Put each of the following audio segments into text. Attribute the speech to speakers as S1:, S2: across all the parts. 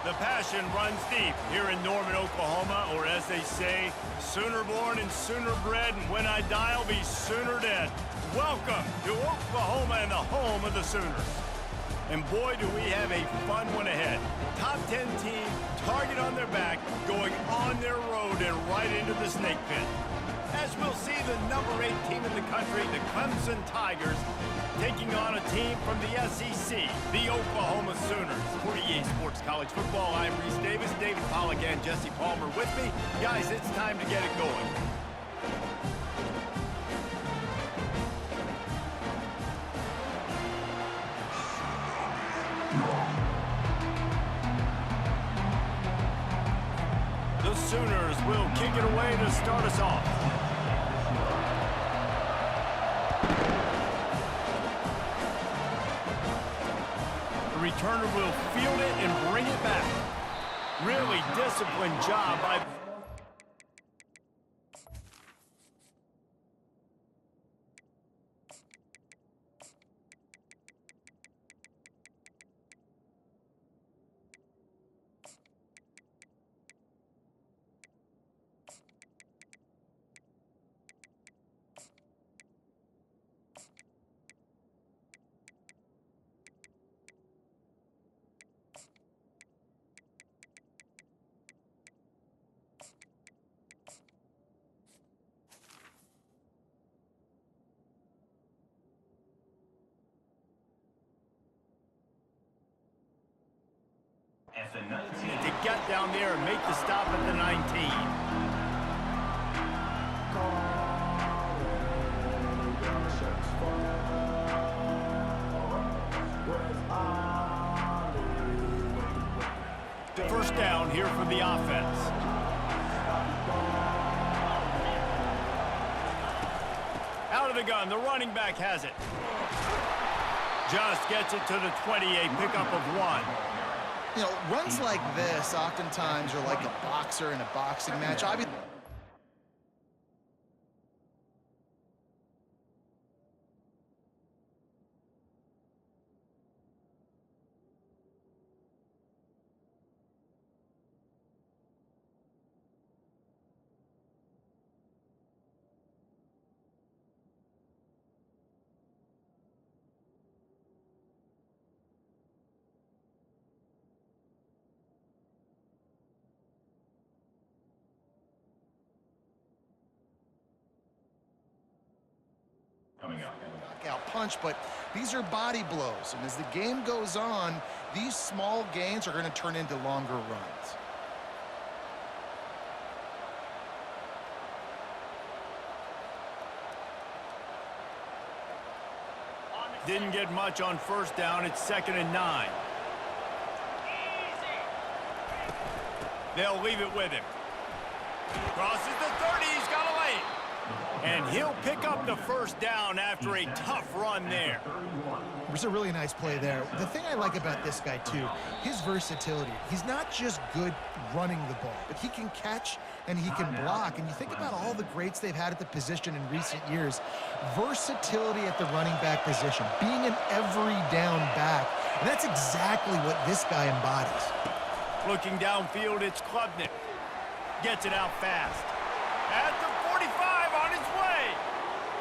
S1: The passion runs deep here in Norman, Oklahoma, or as they say, sooner born and sooner bred, and when I die, I'll be sooner dead. Welcome to Oklahoma and the home of the Sooners. And boy, do we have a fun one ahead. Top 10 team, target on their back, going on their road and right into the snake pit. As we'll see the number 8 team in the country, the Clemson Tigers, taking on a team from the SEC, the Oklahoma Sooners. For EA Sports College Football, I'm Reese Davis, David Pollack, and Jesse Palmer with me. Guys, it's time to get it going. The Sooners will kick it away to start us off. The returner will field it and bring it back. Really disciplined job by...
S2: At the 19.
S1: To get down there and make the stop at the 19. First down here for the offense. Out of the gun, the running back has it. Just gets it to the 20, a pickup of 1.
S3: You know, runs like this oftentimes are like a boxer in a boxing match. Obviously,
S2: Coming up.
S3: knockout punch, but these are body blows. And as the game goes on, these small gains are going to turn into longer runs.
S1: Didn't get much on first down. It's 2nd and 9. They'll leave it with him. Crosses the 30. He's got a lane. And he'll pick up the first down after a tough run there.
S3: It was a really nice play there. The thing I like about this guy, too, his versatility. He's not just good running the ball, but he can catch and he can block. And you think about all the greats they've had at the position in recent years. Versatility at the running back position, being an every down back. And that's exactly what this guy embodies.
S1: Looking downfield, it's Klubnik. Gets it out fast. At the 45 on his way.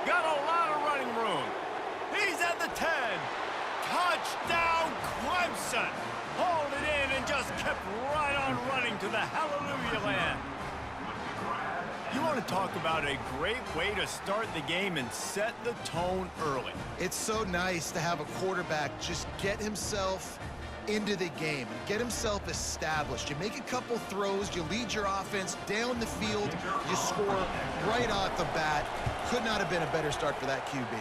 S1: Got a lot of running room. He's at the 10. Touchdown, Clemson. Hauled it in and just kept right on running to the hallelujah land. You want to talk about a great way to start the game and set the tone early.
S3: It's so nice to have a quarterback just get himself into the game and get himself established. You make a couple throws, you lead your offense down the field, you score right off the bat. Could not have been a better start for that QB.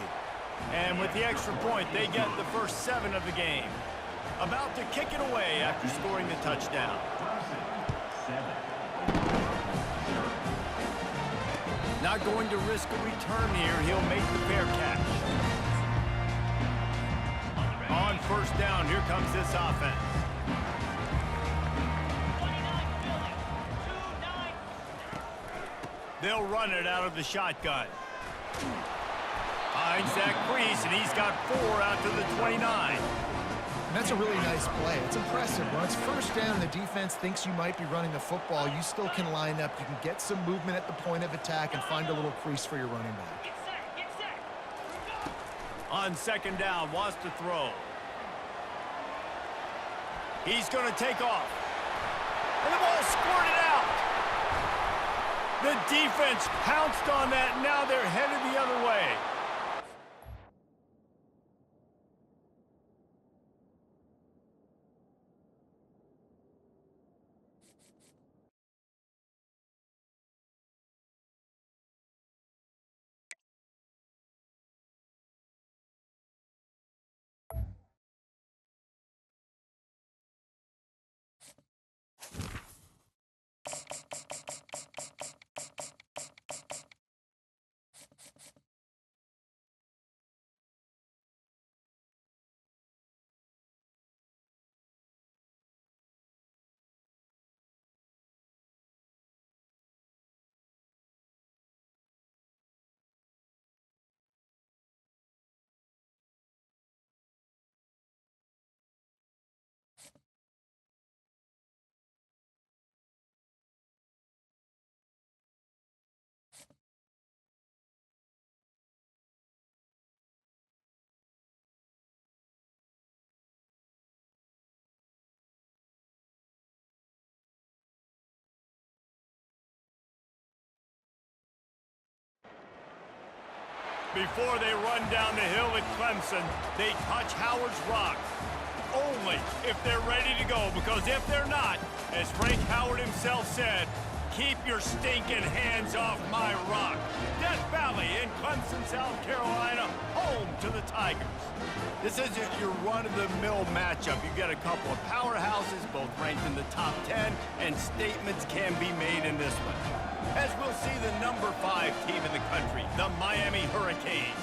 S1: And with the extra point, they get the first 7 of the game. About to kick it away after scoring the touchdown. Not going to risk a return here. He'll make the fair catch. On first down, here comes this offense. They'll run it out of the shotgun. Finds that crease, and he's got 4 out to the 29.
S3: And that's a really nice play. It's impressive. When it's first down and the defense thinks you might be running the football, you still can line up. You can get some movement at the point of attack and find a little crease for your running back.
S1: On second down, wants to throw. He's going to take off. And the ball squirted out. The defense pounced on that. Now they're headed the other way. Before they run down the hill at Clemson, they touch Howard's rock. Only if they're ready to go, because if they're not, as Frank Howard himself said, keep your stinking hands off my rock. Death Valley in Clemson, South Carolina, home to the Tigers. This isn't your run-of-the-mill matchup. You've got a couple of powerhouses, both ranked in the top 10, and statements can be made in this one. As we'll see the number 5 team in the country, the Miami Hurricanes,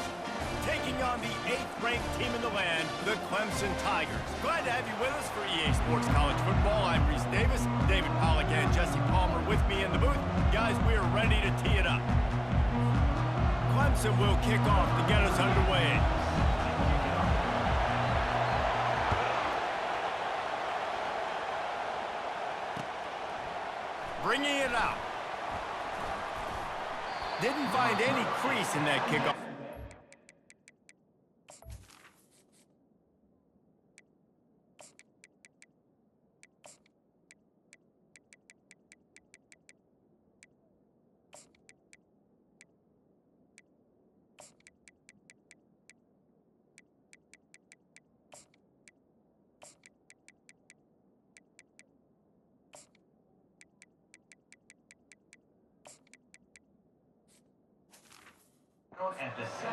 S1: taking on the 8th-ranked team in the land, the Clemson Tigers. Glad to have you with us for EA Sports College Football. I'm Reese Davis, David Pollack and Jesse Palmer with me in the booth. Guys, we are ready to tee it up. Clemson will kick off to get us underway. Bringing it out. Didn't find any crease in that kickoff.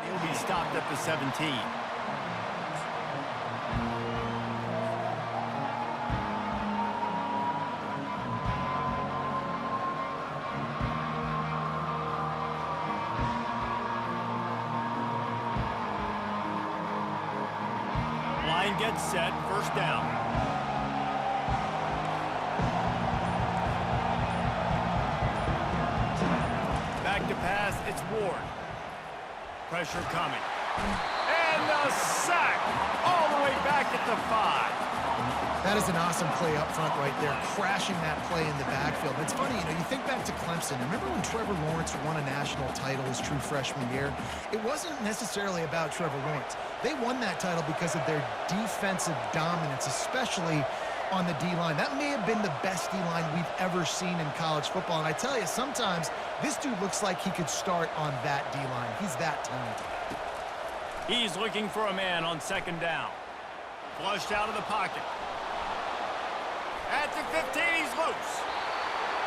S1: He'll be stopped at the 17. Line gets set, first down. Back to pass, it's Ward. Pressure coming. And the sack all the way back at the 5.
S3: That is an awesome play up front right there, crashing that play in the backfield. It's funny, you think back to Clemson. Remember when Trevor Lawrence won a national title his true freshman year? It wasn't necessarily about Trevor Lawrence. They won that title because of their defensive dominance, especially on the D-line. That may have been the best D-line we've ever seen in college football. And I tell you, sometimes this dude looks like he could start on that D-line. He's that talented.
S1: He's looking for a man on second down. Flushed out of the pocket. At the 15, he's loose.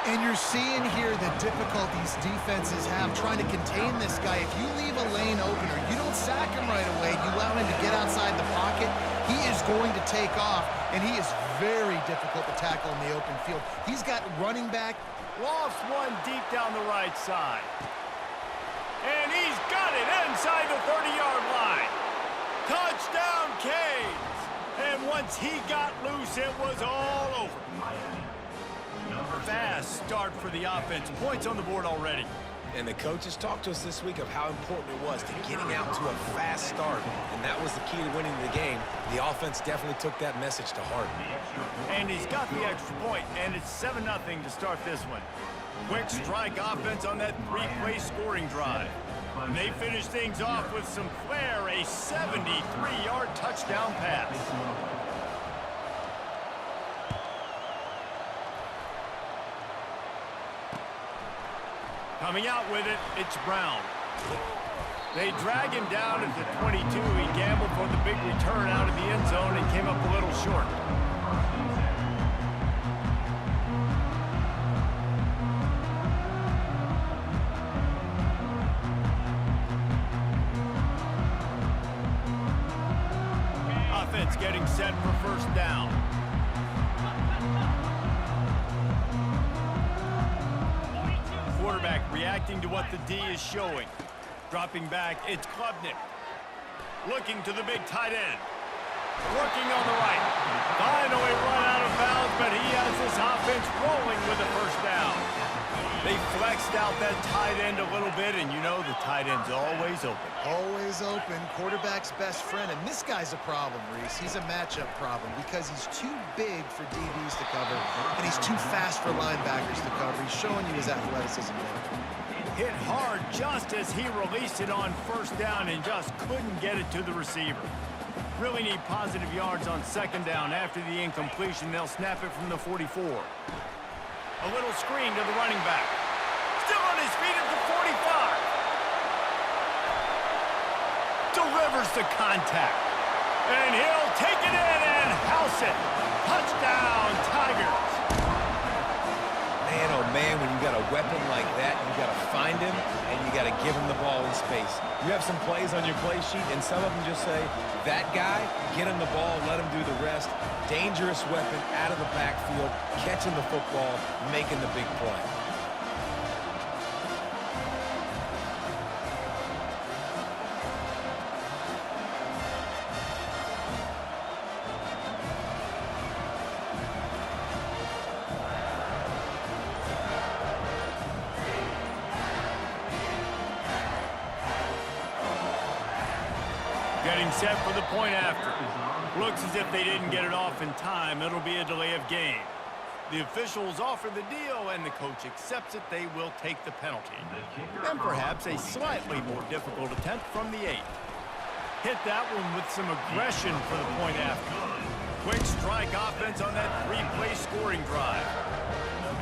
S3: And you're seeing here the difficulties defenses have trying to contain this guy. If you leave a lane open or you don't sack him right away, you allow him to get outside the pocket, he is going to take off, and he is very difficult to tackle in the open field. He's got running back.
S1: Lost one deep down the right side. And he's got it inside the 30-yard line. Touchdown, Canes. And once he got loose, it was all over. Fast start for the offense. Points on the board already.
S2: And the coaches talked to us this week of how important it was to getting out to a fast start, and that was the key to winning the game. The offense definitely took that message to heart.
S1: And he's got the extra point, and it's 7-0 to start this one. Quick strike offense on that three-play scoring drive. And they finish things off with some flair, a 73-yard touchdown pass. Coming out with it, it's Brown. They drag him down at the 22. He gambled for the big return out of the end zone and came up a little short. Offense getting set for first down. Quarterback reacting to what the D is showing. Dropping back, it's Klubnik. Looking to the big tight end. Working on the right. Finally run out of bounds, but he has this offense rolling with a first down. They flexed out that tight end a little bit, and you know the tight end's always open.
S3: Always open. Quarterback's best friend. And this guy's a problem, Reese. He's a matchup problem because he's too big for DBs to cover, and he's too fast for linebackers to cover. He's showing you his athleticism there.
S1: Hit hard just as he released it on first down and just couldn't get it to the receiver. Really need positive yards on second down. After the incompletion, they'll snap it from the 44. A little screen to the running back. Still on his feet at the 45. Delivers the contact. And he'll take it in and house it. Touchdown, Tigers.
S2: Man, oh man, when you got a weapon like that, you got to find him and you got to give him the ball in space. You have some plays on your play sheet, and some of them just say, that guy, get him the ball, let him do the rest. Dangerous weapon out of the backfield, catching the football, making the big play.
S1: Getting set for the point after. Looks as if they didn't get it off in time. It'll be a delay of game. The officials offer the deal, and the coach accepts it. They will take the penalty. And perhaps a slightly more difficult attempt from the 8. Hit that one with some aggression for the point after. Quick strike offense on that three-play scoring drive.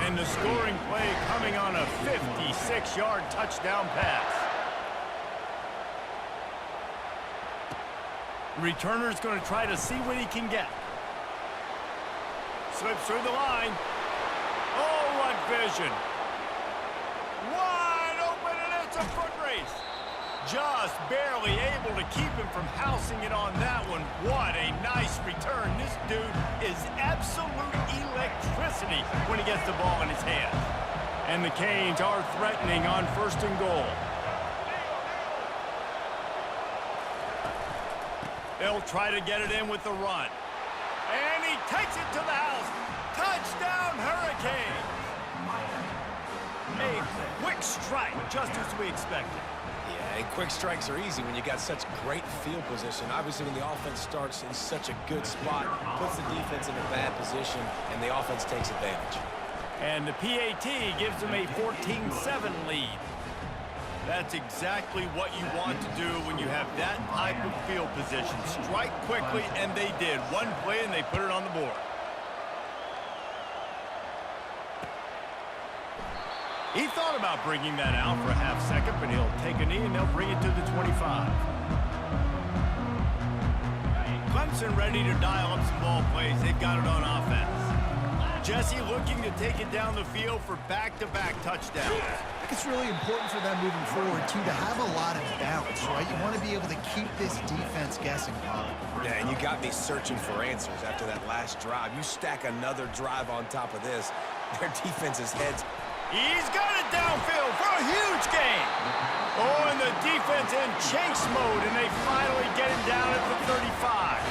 S1: And the scoring play coming on a 56-yard touchdown pass. Returner's going to try to see what he can get. Slips through the line. Oh, what vision. Wide open, and it's a foot race. Just barely able to keep him from housing it on that one. What a nice return. This dude is absolute electricity when he gets the ball in his hands. And the Canes are threatening on first and goal. They'll try to get it in with the run. And he takes it to the house. Touchdown, Hurricanes. A quick strike, just as we expected.
S2: Yeah, and quick strikes are easy when you got such great field position. Obviously, when the offense starts in such a good spot, puts the defense in a bad position, and the offense takes advantage.
S1: And the PAT gives them a 14-7 lead. That's exactly what you want to do when you have that type of field position. Strike quickly, and they did. One play, and they put it on the board. He thought about bringing that out for a half second, but he'll take a knee, and they'll bring it to the 25. Clemson ready to dial up some ball plays. They've got it on offense. Jesse looking to take it down the field for back-to-back touchdowns.
S3: I think it's really important for them moving forward, too, to have a lot of bounce, right? You want to be able to keep this defense guessing, Bob.
S2: Yeah, and you got me searching for answers after that last drive. You stack another drive on top of this, their defense's heads.
S1: He's got it downfield for a huge gain. Oh, and the defense in chase mode, and they finally get him down at the 35.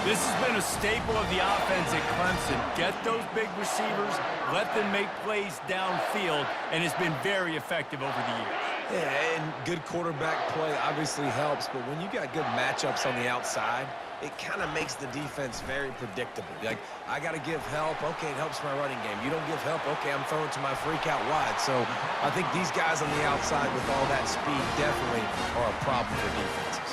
S1: This has been a staple of the offense at Clemson. Get those big receivers, let them make plays downfield, and it's been very effective over the years.
S2: Yeah, and good quarterback play obviously helps, but when you got good matchups on the outside, it kind of makes the defense very predictable. Like, I got to give help. Okay, it helps my running game. You don't give help. Okay, I'm throwing to my freak out wide. So I think these guys on the outside with all that speed definitely are a problem for defenses.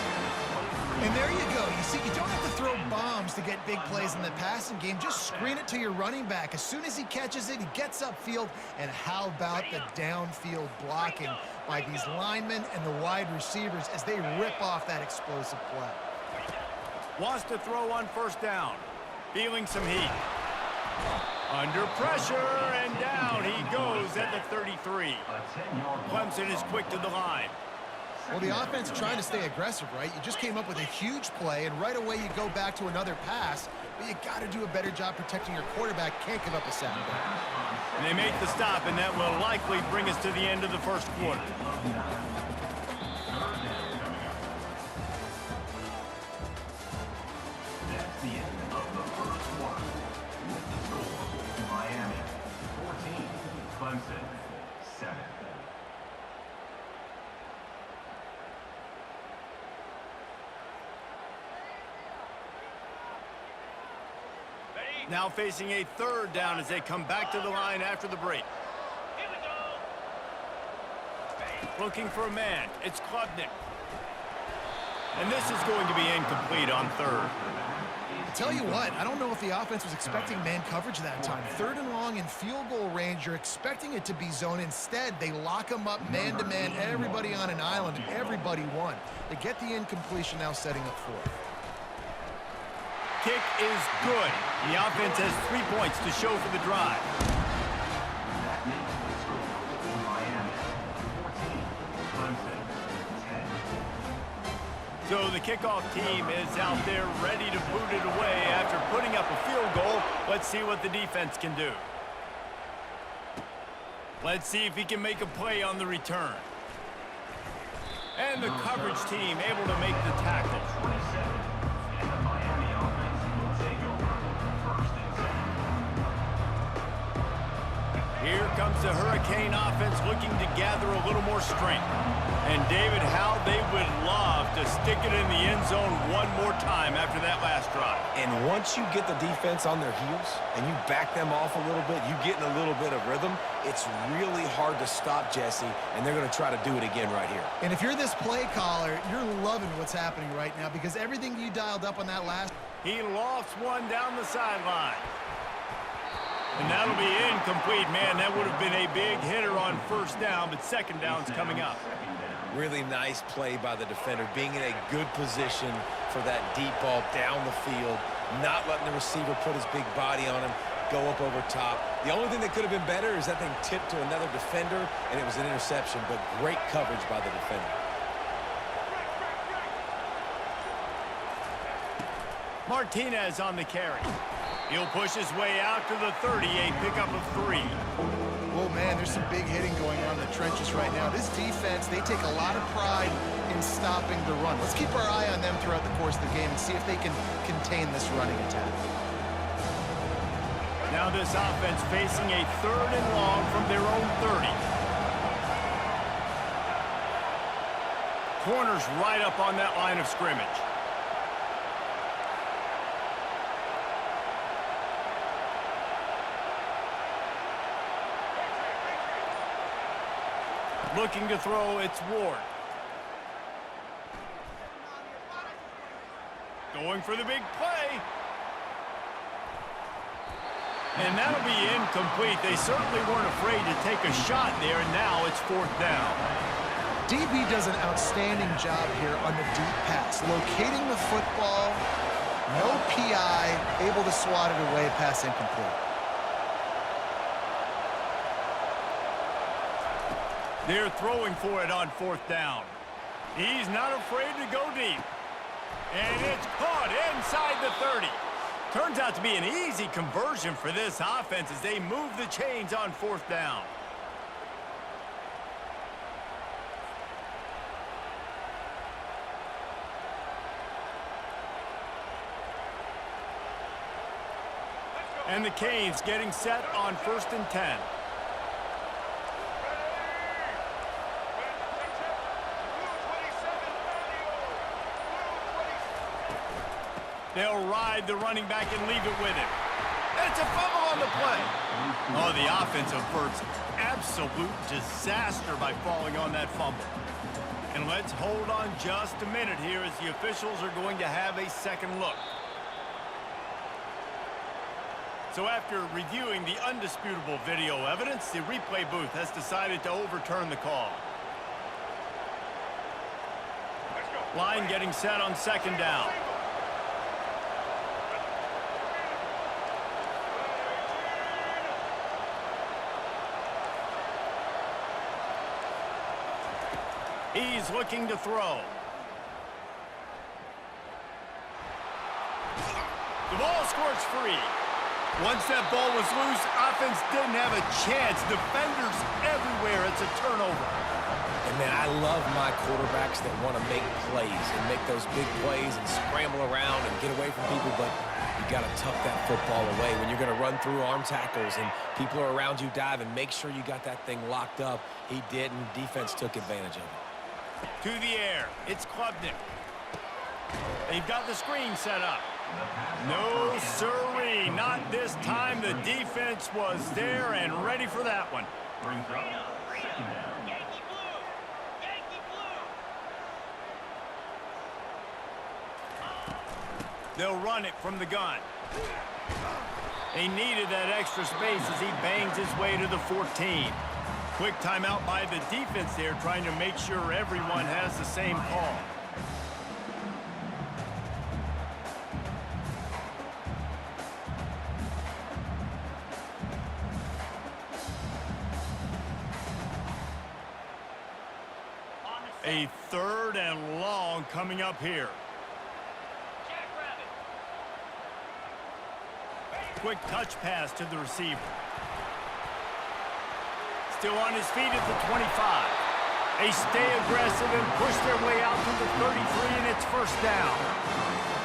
S3: And there you go. You see, you don't have to throw bombs to get big plays in the passing game. Just screen it to your running back. As soon as he catches it, he gets upfield. And how about the downfield blocking by these linemen and the wide receivers as they rip off that explosive play?
S1: Wants to throw on first down. Feeling some heat. Under pressure, and down he goes at the 33. Clemson is quick to the line.
S3: Well, the offense trying to stay aggressive, right? You just came up with a huge play, and right away you go back to another pass, but you got to do a better job protecting your quarterback. Can't give up a sack.
S1: And they make the stop, and that will likely bring us to the end of the first quarter.
S4: That's the end of the first quarter. The score, Miami 14, Clemson 7.
S1: Now facing a third down as they come back to the line after the break. Looking for a man. It's Klubnik. And this is going to be incomplete on third.
S3: I tell you what, I don't know if the offense was expecting man coverage that time. Third and long in field goal range, you're expecting it to be zone. Instead, they lock them up man-to-man, everybody on an island, and everybody won. They get the incompletion, now setting up fourth.
S1: Kick is good. The offense has 3 points to show for the drive.
S4: That makes the score, Miami 14, Clemson 10.
S1: So the kickoff team is out there ready to boot it away after putting up a field goal. Let's see what the defense can do. Let's see if he can make a play on the return. And the coverage team able to make the tackle.
S4: 27, and the Miami offense will take over first and 10.
S1: Here comes the Hurricane offense looking to gather a little more strength. And David, how they would love to stick it in the end zone one more time after that last drive.
S2: And once you get the defense on their heels and you back them off a little bit, you get in a little bit of rhythm, it's really hard to stop Jesse, and they're going to try to do it again right here.
S3: And if you're this play caller, you're loving what's happening right now because everything you dialed up on that last...
S1: He lofts one down the sideline. And that'll be incomplete. Man, that would have been a big hitter on first down, but second down's coming up.
S2: Really nice play by the defender, being in a good position for that deep ball down the field, not letting the receiver put his big body on him, go up over top. The only thing that could have been better is that thing tipped to another defender, and it was an interception, but great coverage by the defender.
S1: Martinez on the carry. He'll push his way out to the 30, a pickup of 3.
S3: Oh, man, there's some big hitting going on in the trenches right now. This defense, they take a lot of pride in stopping the run. Let's keep our eye on them throughout the course of the game and see if they can contain this running attack.
S1: Now this offense facing a third and long from their own 30. Corners right up on that line of scrimmage. Looking to throw, it's Ward. Going for the big play. And that'll be incomplete. They certainly weren't afraid to take a shot there, and now it's fourth down.
S3: DB does an outstanding job here on the deep pass, locating the football, no PI, able to swat it away, pass incomplete.
S1: They're throwing for it on fourth down. He's not afraid to go deep. And it's caught inside the 30. Turns out to be an easy conversion for this offense as they move the chains on fourth down. And the Canes getting set on 1st and 10. They'll ride the running back and leave it with him. And it's a fumble on the play. Oh, the offense averts absolute disaster by falling on that fumble. And let's hold on just a minute here as the officials are going to have a second look. So after reviewing the undisputable video evidence, the replay booth has decided to overturn the call. Line getting set on 2nd down. He's looking to throw. The ball squirts free. Once that ball was loose, offense didn't have a chance. Defenders everywhere. It's a turnover.
S2: And, man, I love my quarterbacks that want to make plays and make those big plays and scramble around and get away from people, but you got to tuck that football away. When you're going to run through arm tackles and people are around you diving, make sure you got that thing locked up. He did, and defense took advantage of it.
S1: To the air, it's Klubnik. They've got the screen set up. No siree, not this time. The defense was there and ready for that one.
S4: Brings up 2nd down.
S1: They'll run it from the gun. He needed that extra space as he bangs his way to the 14. Quick timeout by the defense there, trying to make sure everyone has the same call. A 3rd and long coming up here. Quick touch pass to the receiver. Still on his feet at the 25. They stay aggressive and push their way out to the 33, and it's 1st down.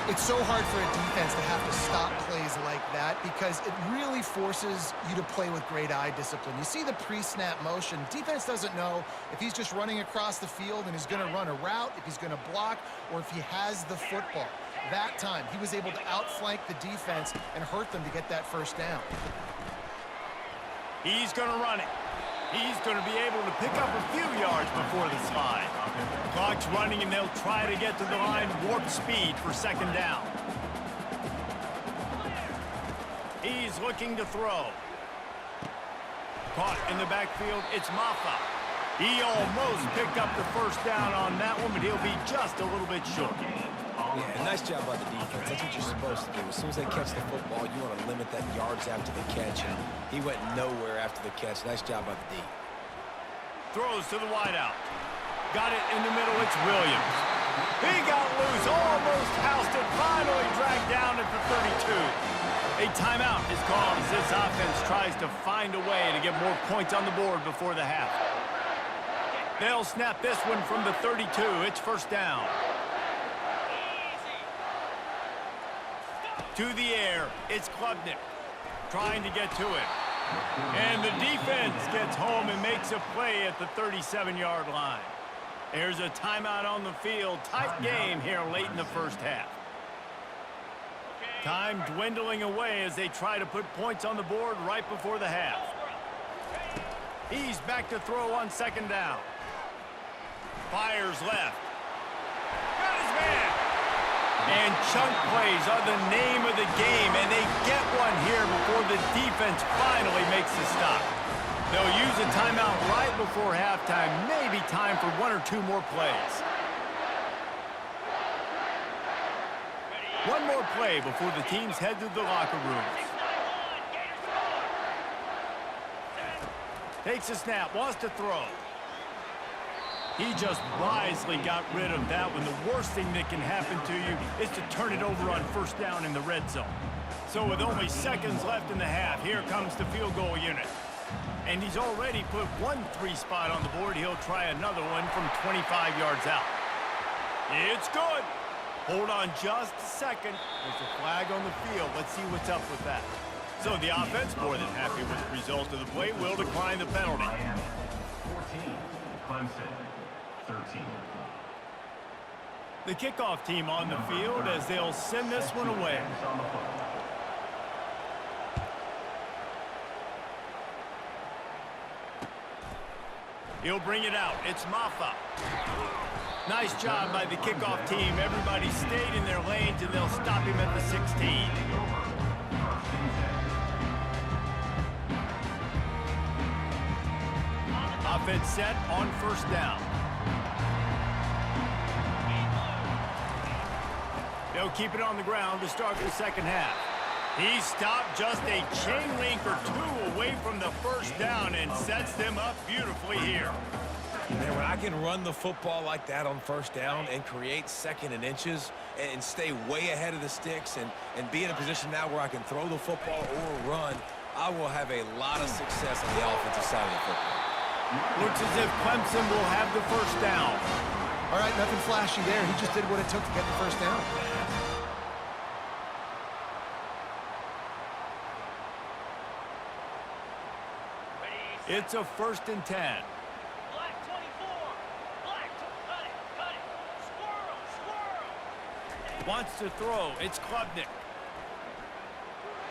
S3: It's so hard for a defense to have to stop plays like that because it really forces you to play with great eye discipline. You see the pre-snap motion. Defense doesn't know if he's just running across the field and he's going to run a route, if he's going to block, or if he has the football. That time, he was able to outflank the defense and hurt them to get that 1st down.
S1: He's going to run it. He's going to be able to pick up a few yards before the slide. Clock's running, and they'll try to get to the line warp speed for 2nd down. He's looking to throw. Caught in the backfield, it's Maffa. He almost picked up the 1st down on that one, but he'll be just a little bit short.
S2: Yeah, nice job by the defense. That's what you're supposed to do. As soon as they catch the football, you want to limit that yards after the catch, and he went nowhere after the catch. Nice job by the D.
S1: Throws to the wideout. Got it in the middle. It's Williams. He got loose, almost housed it, finally dragged down at the 32. A timeout is called as this offense tries to find a way to get more points on the board before the half. They'll snap this one from the 32. It's 1st down. To the air, it's Klubnik trying to get to it. And the defense gets home and makes a play at the 37-yard line. There's a timeout on the field. Tight game here late in the 1st half. Time dwindling away as they try to put points on the board right before the half. He's back to throw on 2nd down. Fires left. Got his man. And chunk plays are the name of the game, and they get one here before the defense finally makes the stop. They'll use a timeout right before halftime, maybe time for 1 or 2 more plays. One more play before the teams head to the locker rooms. Takes a snap, wants to throw. He just wisely got rid of that one. The worst thing that can happen to you is to turn it over on 1st down in the red zone. So with only seconds left in the half, here comes the field goal unit. And he's already put 1 3 spot on the board. He'll try another one from 25 yards out. It's good. Hold on just a second. There's a flag on the field. Let's see what's up with that. So the offense, more than happy with the result of the play, will decline the penalty.
S4: Miami 14, Clemson 13.
S1: The kickoff team on the field as they'll send this one away.
S4: On the football.
S1: He'll bring it out. It's Maffa. Nice job by the kickoff team. Everybody stayed in their lanes, and they'll stop him at the 16. Offense set on first down. They'll keep it on the ground to start the second half. He stopped just a chain link or two away from the first down and sets them up beautifully here.
S2: Man, when I can run the football like that on first down and create second and inches and stay way ahead of the sticks and be in a position now where I can throw the football or run, I will have a lot of success on the offensive side of the football.
S1: Looks as if Clemson will have the first down.
S3: All right, nothing flashy there. He just did what it took to get the first down.
S1: It's a 1st and 10.
S5: Black 24. Black, cut it. Squirrel.
S1: Wants to throw. It's Klubnik.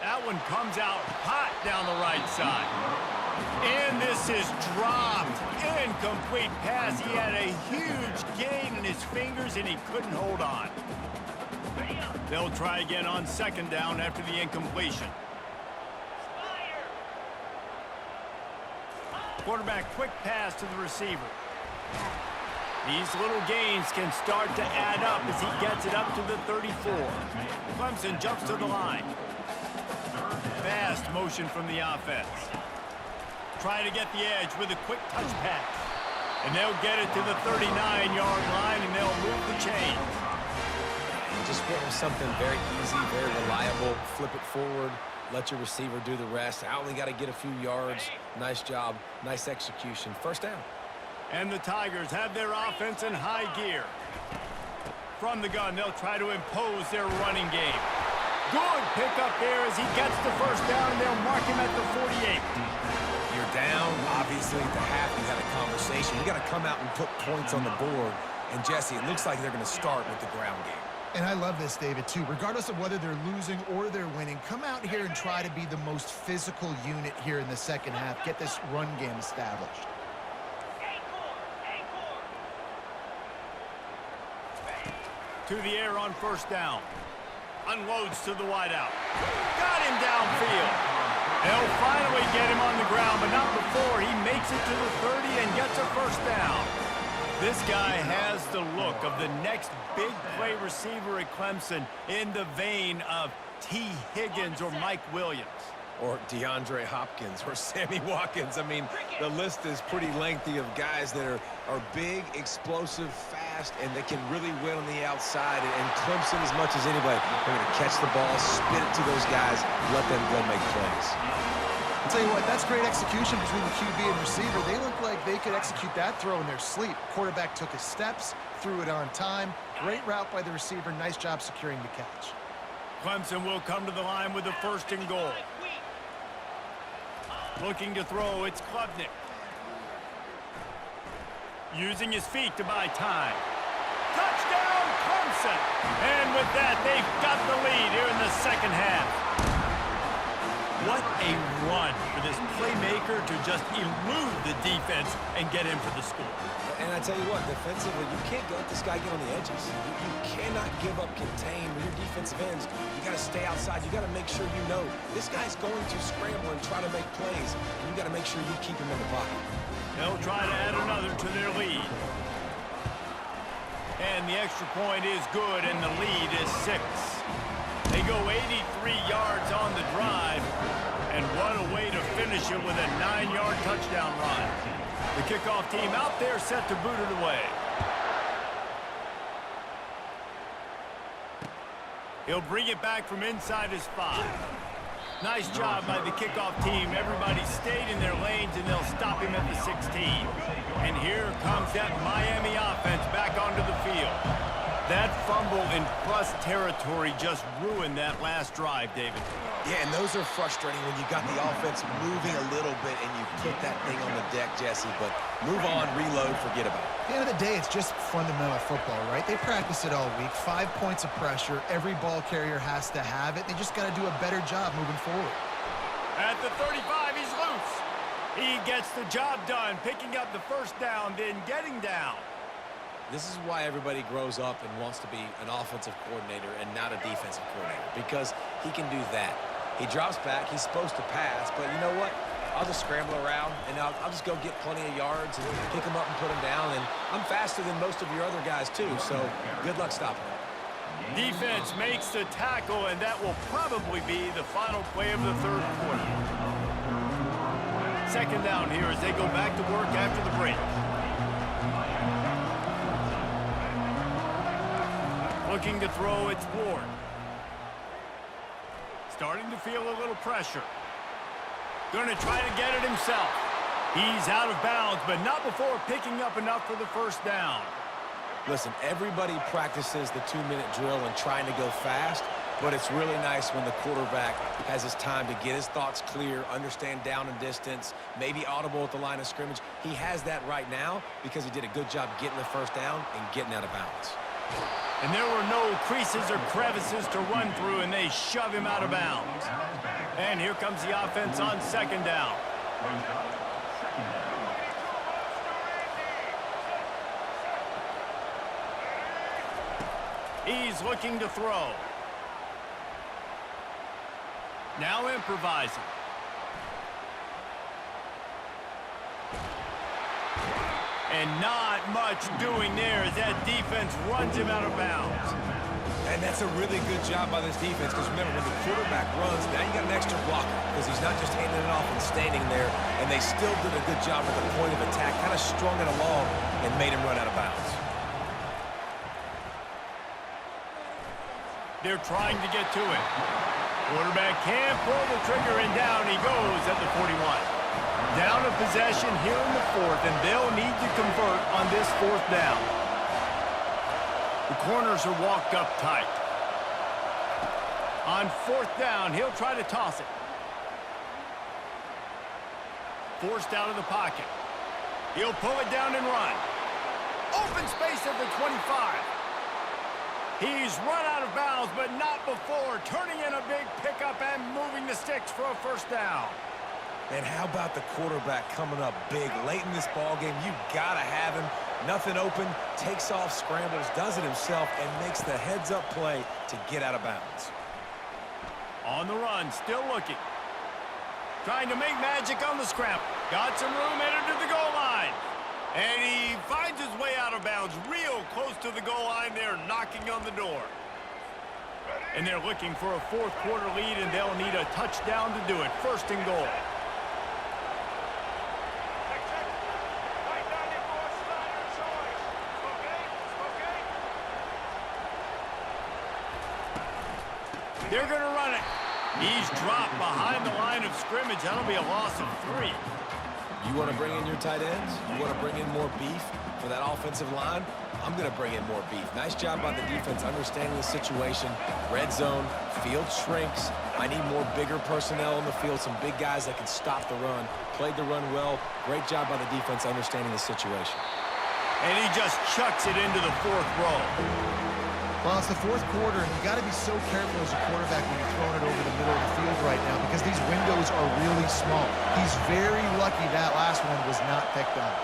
S1: That one comes out hot down the right side. And this is dropped. Incomplete pass. He had a huge gain in his fingers, and he couldn't hold on. They'll try again on 2nd down after the incompletion. Quarterback quick pass to the receiver. These little gains can start to add up as he gets it up to the 34. Clemson jumps to the line. Fast motion from the offense. Try to get the edge with a quick touch pass. And they'll get it to the 39-yard line, and they'll move the chains.
S2: Just went with something very easy, very reliable. Flip it forward. Let your receiver do the rest. I only got to get a few yards. Nice job. Nice execution. First down.
S1: And the Tigers have their offense in high gear. From the gun, they'll try to impose their running game. Good pickup there as he gets the first down, and they'll mark him at the 48.
S2: You're down. Obviously, at the half, you had a conversation. You got to come out and put points on the board. And, Jesse, it looks like they're going to start with the ground game.
S3: And I love this, David, too. Regardless of whether they're losing or they're winning, come out here and try to be the most physical unit here in the second half. Get this run game established.
S1: To the air on first down. Unloads to the wideout. Got him downfield. They'll finally get him on the ground, but not before he makes it to the 30 and gets a first down. This guy has the look of the next big play receiver at Clemson in the vein of T. Higgins or Mike Williams.
S2: Or DeAndre Hopkins or Sammy Watkins. I mean, the list is pretty lengthy of guys that are big, explosive, fast, and they can really win on the outside. And Clemson, as much as anybody, they're going to catch the ball, spit it to those guys, let them go make plays.
S3: I'll tell you what, that's great execution between the QB and receiver. They look like they could execute that throw in their sleep. Quarterback took his steps, threw it on time. Great route by the receiver. Nice job securing the catch.
S1: Clemson will come to the line with the 1st and goal. Looking to throw, it's Klubnik. Using his feet to buy time. Touchdown, Clemson! And with that, they've got the lead here in the second half. What a run for this playmaker to just elude the defense and get in for the score.
S2: And I tell you what, defensively, you can't let this guy get on the edges. You cannot give up contain with your defensive ends. You got to stay outside. You got to make sure you know this guy's going to scramble and try to make plays. And you got to make sure you keep him in the pocket.
S1: They'll try to add another to their lead. And the extra point is good, and the lead is 6. They go 83 yards on the drive, and what a way to finish it with a 9-yard touchdown run. The kickoff team out there set to boot it away. He'll bring it back from inside his 5. Nice job by the kickoff team. Everybody stayed in their lanes, and they'll stop him at the 16. And here comes that Miami offense back onto the field. That fumble in plus territory just ruined that last drive, David.
S2: Yeah, and those are frustrating when you got the offense moving a little bit and you put that thing on the deck, Jesse. But move on, reload, forget about it.
S3: At the end of the day, it's just fundamental football, right? They practice it all week. 5 points of pressure. Every ball carrier has to have it. They just got to do a better job moving forward.
S1: At the 35, he's loose. He gets the job done, picking up the first down, then getting down.
S2: This is why everybody grows up and wants to be an offensive coordinator and not a defensive coordinator, because he can do that. He drops back. He's supposed to pass, but you know what? I'll just scramble around, and I'll just go get plenty of yards and pick them up and put them down, and I'm faster than most of your other guys, too, so good luck stopping him.
S1: Defense makes the tackle, and that will probably be the final play of the third quarter. Second down here as they go back to work after the break. Looking to throw, it's Ward. Starting to feel a little pressure. Going to try to get it himself. He's out of bounds, but not before picking up enough for the first down.
S2: Listen, everybody practices the 2-minute drill and trying to go fast, but it's really nice when the quarterback has his time to get his thoughts clear, understand down and distance, maybe audible at the line of scrimmage. He has that right now because he did a good job getting the first down and getting out of bounds.
S1: And there were no creases or crevices to run through, and they shove him out of bounds. And here comes the offense on second down. He's looking to throw. Now improvising. And not much doing there as that defense runs him out of bounds.
S2: And that's a really good job by this defense, because remember, when the quarterback runs, now you got an extra blocker, because he's not just handing it off and standing there, and they still did a good job at the point of attack, kind of strung it along and made him run out of bounds.
S1: They're trying to get to it. Quarterback can't pull the trigger, and down he goes at the 41. Down a possession here in the fourth, and they'll need to convert on this fourth down. The corners are walked up tight. On fourth down, he'll try to toss it. Forced out of the pocket. He'll pull it down and run. Open space at the 25. He's run out of bounds, but not before turning in a big pickup and moving the sticks for a first down.
S2: And how about the quarterback coming up big late in this ballgame? You got to have him. Nothing open, takes off, scrambles, does it himself, and makes the heads-up play to get out of bounds.
S1: On the run, still looking. Trying to make magic on the scramble. Got some room, headed to the goal line. And he finds his way out of bounds real close to the goal line there, knocking on the door. And they're looking for a fourth quarter lead, and they'll need a touchdown to do it. First and goal. They're going to run it. He's dropped behind the line of scrimmage. That'll be a loss of 3.
S2: You want to bring in your tight ends? You want to bring in more beef for that offensive line? I'm going to bring in more beef. Nice job by the defense understanding the situation. Red zone, field shrinks. I need more bigger personnel in the field, some big guys that can stop the run. Played the run well. Great job by the defense understanding the situation.
S1: And he just chucks it into the fourth row.
S3: Well, it's the fourth quarter, and you got to be so careful as a quarterback when you're throwing it over the middle of the field right now, because these windows are really small. He's very lucky that last one was not picked up.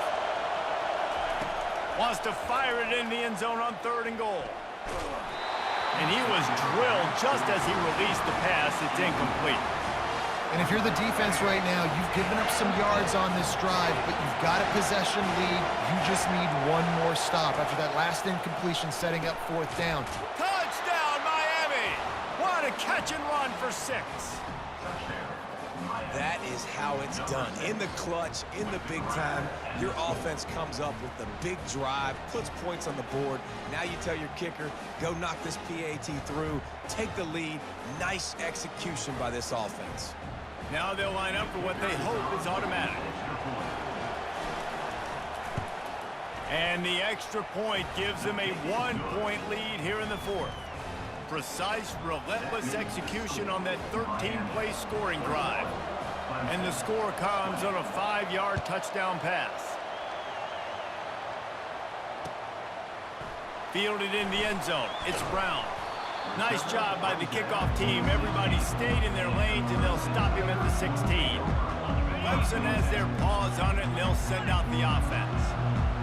S1: Wants to fire it in the end zone on third and goal. And he was drilled just as he released the pass. It's incomplete.
S3: And if you're the defense right now, you've given up some yards on this drive, but you've got a possession lead. You just need one more stop after that last incompletion, setting up fourth down.
S1: Touchdown, Miami! What a catch and run for 6.
S2: That is how it's done. In the clutch, in the big time, your offense comes up with the big drive, puts points on the board. Now you tell your kicker, go knock this PAT through, take the lead. Nice execution by this offense.
S1: Now they'll line up for what they hope is automatic. And the extra point gives them a 1-point lead here in the fourth. Precise, relentless execution on that 13-play scoring drive. And the score comes on a 5-yard touchdown pass. Fielded in the end zone. It's Brown. Nice job by the kickoff team. Everybody stayed in their lanes, and they'll stop him at the 16. Clemson has their paws on it, and they'll send out the offense.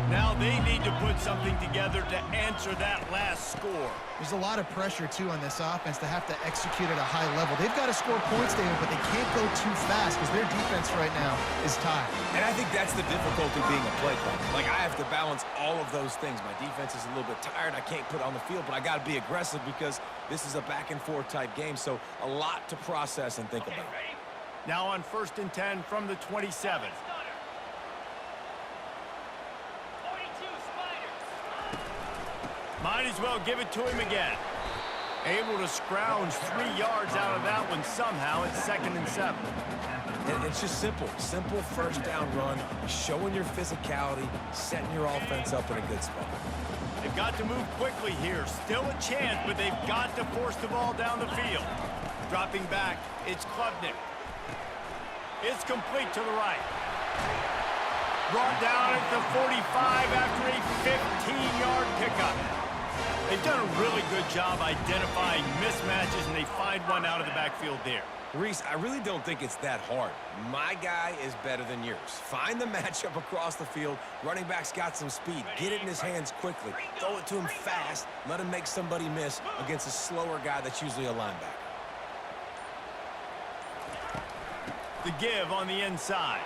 S1: Now they need to put something together to answer that last score.
S3: There's a lot of pressure, too, on this offense to have to execute at a high level. They've got to score points, David, but they can't go too fast because their defense right now is tired.
S2: And I think that's the difficulty being a play caller. Like, I have to balance all of those things. My defense is a little bit tired. I can't put it on the field, but I got to be aggressive because this is a back-and-forth type game, so a lot to process and think about.
S1: Now on 1st and 10 from the 27. Might as well give it to him again. Able to scrounge 3 yards out of that one somehow. It's 2nd and 7.
S2: And it's just simple. Simple first down run, showing your physicality, setting your offense up in a good spot.
S1: They've got to move quickly here. Still a chance, but they've got to force the ball down the field. Dropping back, it's Klubnik. It's complete to the right. Brought down at the 45 after a 15-yard pickup. They've done a really good job identifying mismatches, and they find one out of the backfield there.
S2: Reese, I really don't think it's that hard. My guy is better than yours. Find the matchup across the field. Running back's got some speed. Get it in his hands quickly. Throw it to him fast. Let him make somebody miss against a slower guy that's usually a linebacker.
S1: The give on the inside.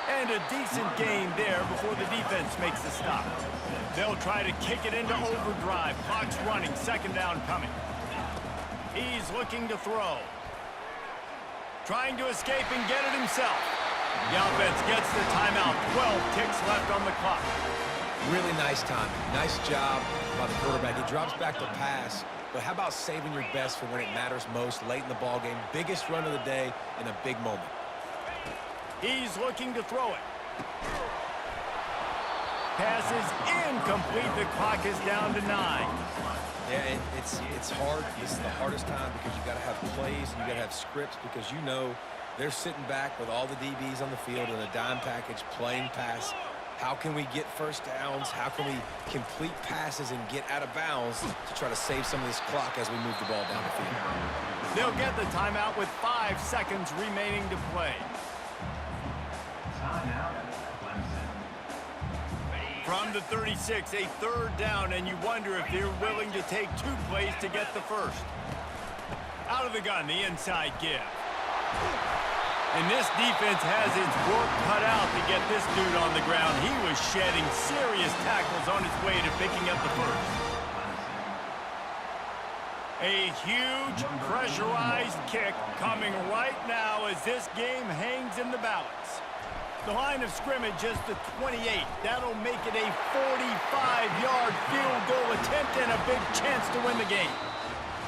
S1: And a decent gain there before the defense makes the stop. They'll try to kick it into overdrive. Clock's running. 2nd down coming. He's looking to throw. Trying to escape and get it himself. The offense gets the timeout. 12 ticks left on the clock.
S2: Really nice timing. Nice job by the quarterback. He drops back to pass. But how about saving your best for when it matters most late in the ballgame? Biggest run of the day in a big moment.
S1: He's looking to throw it. Pass is incomplete. The clock is down to 9.
S2: Yeah, and it's hard. This is the hardest time because you got to have plays and you got to have scripts because you know they're sitting back with all the DBs on the field in a dime package playing pass. How can we get first downs? How can we complete passes and get out of bounds to try to save some of this clock as we move the ball down the field?
S1: They'll get the timeout with 5 seconds remaining to play. From the 36, a 3rd down, and you wonder if they're willing to take 2 plays to get the first. Out of the gun, the inside give. And this defense has its work cut out to get this dude on the ground. He was shedding serious tackles on his way to picking up the first. A huge pressurized kick coming right now as this game hangs in the balance. The line of scrimmage is the 28. That'll make it a 45-yard field goal attempt and a big chance to win the game.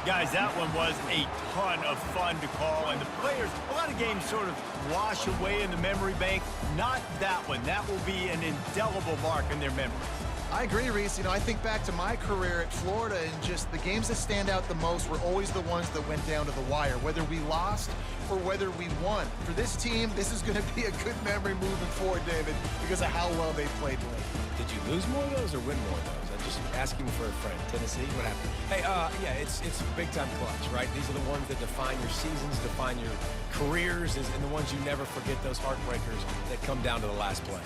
S1: Guys, that one was a ton of fun to call, and the players, a lot of games sort of wash away in the memory bank. Not that one. That will be an indelible mark in their memories.
S3: I agree, Reese. You know, I think back to my career at Florida, and just the games that stand out the most were always the ones that went down to the wire, whether we lost or whether we won. For this team, this is going to be a good memory moving forward, David, because of how well they played late.
S2: Did you lose more of those or win more of those? I'm just asking for a friend. Tennessee, what happened? Hey, yeah, it's big-time clutch, right? These are the ones that define your seasons, define your careers, and the ones you never forget, those heartbreakers that come down to the last play.